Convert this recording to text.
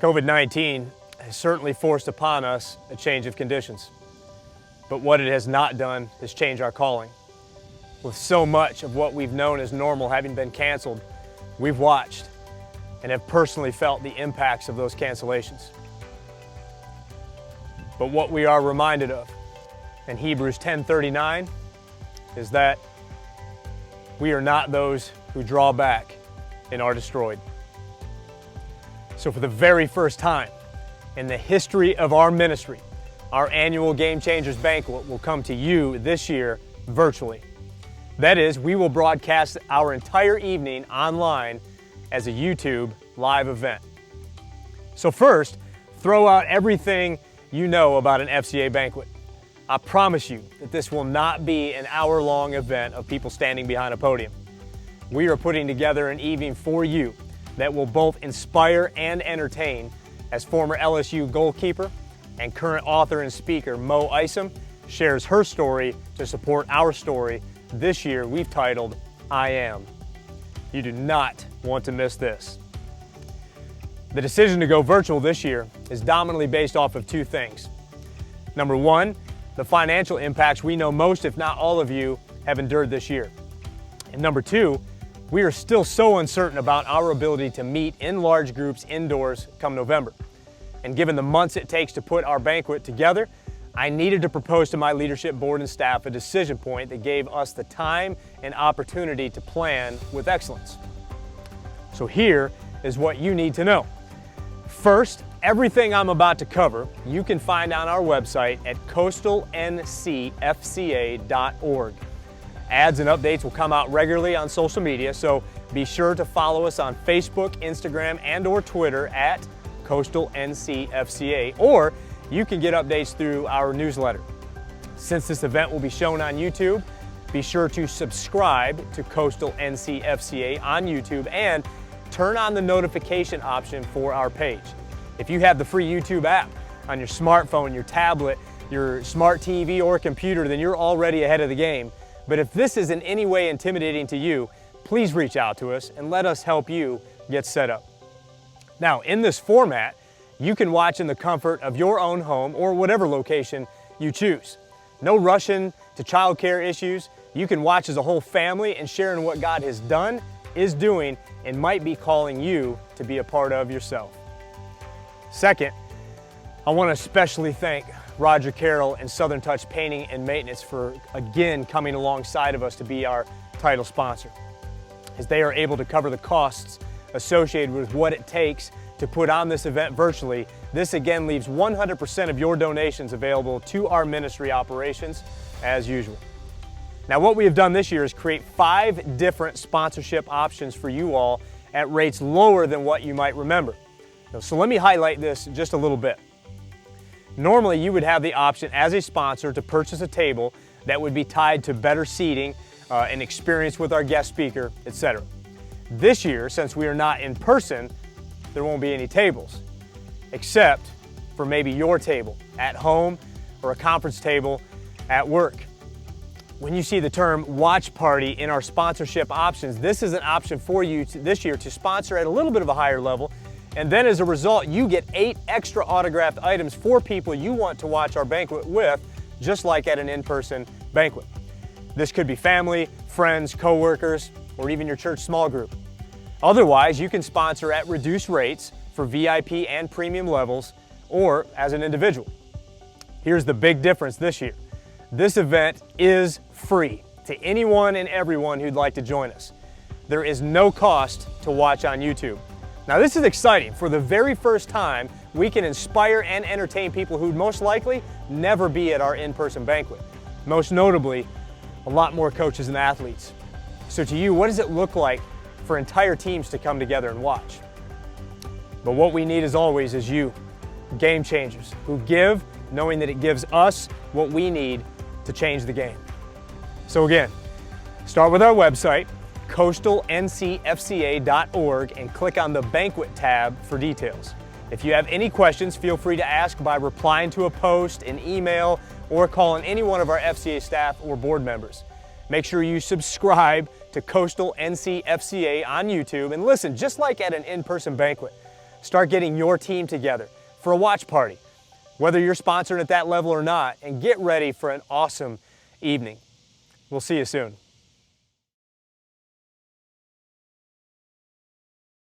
COVID-19 has certainly forced upon us a change of conditions. But what it has not done is change our calling. With so much of what we've known as normal having been canceled, we've watched and have personally felt the impacts of those cancellations. But what we are reminded of in Hebrews 10:39 is that we are not those who draw back and are destroyed. So for the very first time in the history of our ministry, our annual Game Changers Banquet will come to you this year virtually. That is, we will broadcast our entire evening online as a YouTube live event. So first, throw out everything you know about an FCA banquet. I promise you that this will not be an hour-long event of people standing behind a podium. We are putting together an evening for you that will both inspire and entertain, as former LSU goalkeeper and current author and speaker Mo Isom shares her story to support our story. This year we've titled, I Am. You do not want to miss this. The decision to go virtual this year is dominantly based off of two things. Number one, the financial impacts we know most, if not all of you, have endured this year. And number two, we are still so uncertain about our ability to meet in large groups indoors come November. And given the months it takes to put our banquet together, I needed to propose to my leadership board and staff a decision point that gave us the time and opportunity to plan with excellence. So here is what you need to know. First, everything I'm about to cover, you can find on our website at coastalncfca.org. Ads and updates will come out regularly on social media, so be sure to follow us on Facebook, Instagram, and/or Twitter at coastalncfca, or you can get updates through our newsletter. Since this event will be shown on YouTube, be sure to subscribe to Coastal NCFCA on YouTube and turn on the notification option for our page. If you have the free YouTube app on your smartphone, your tablet, your smart TV or computer, then you're already ahead of the game. But if this is in any way intimidating to you, please reach out to us and let us help you get set up. Now, in this format, you can watch in the comfort of your own home or whatever location you choose. No rushing to childcare issues. You can watch as a whole family and share in what God has done, is doing, and might be calling you to be a part of yourself. Second, I want to especially thank Roger Carroll and Southern Touch Painting and Maintenance for again coming alongside of us to be our title sponsor, as they are able to cover the costs associated with what it takes to put on this event virtually. This again leaves 100% of your donations available to our ministry operations as usual. Now, what we have done this year is create 5 different sponsorship options for you all at rates lower than what you might remember. So let me highlight this just a little bit. Normally, you would have the option as a sponsor to purchase a table that would be tied to better seating, an experience with our guest speaker, etc. This year, since we are not in person, there won't be any tables, except for maybe your table at home or a conference table at work. When you see the term watch party in our sponsorship options, this is an option for you this year to sponsor at a little bit of a higher level. And then as a result, you get 8 extra autographed items for people you want to watch our banquet with, just like at an in-person banquet. This could be family, friends, coworkers, or even your church small group. Otherwise, you can sponsor at reduced rates for VIP and premium levels, or as an individual. Here's the big difference this year. This event is free to anyone and everyone who'd like to join us. There is no cost to watch on YouTube. Now, this is exciting. For the very first time, we can inspire and entertain people who'd most likely never be at our in-person banquet. Most notably, a lot more coaches and athletes. So to you, what does it look like for entire teams to come together and watch? But what we need as always is you, game changers, who give knowing that it gives us what we need to change the game. So again, start with our website, coastalncfca.org, and click on the Banquet tab for details. If you have any questions, feel free to ask by replying to a post, an email, or calling any one of our FCA staff or board members. Make sure you subscribe to Coastal NCFCA on YouTube, and listen, just like at an in-person banquet, Start getting your team together for a watch party, whether you're sponsored at that level or not, and get ready for an awesome evening. We'll see you soon.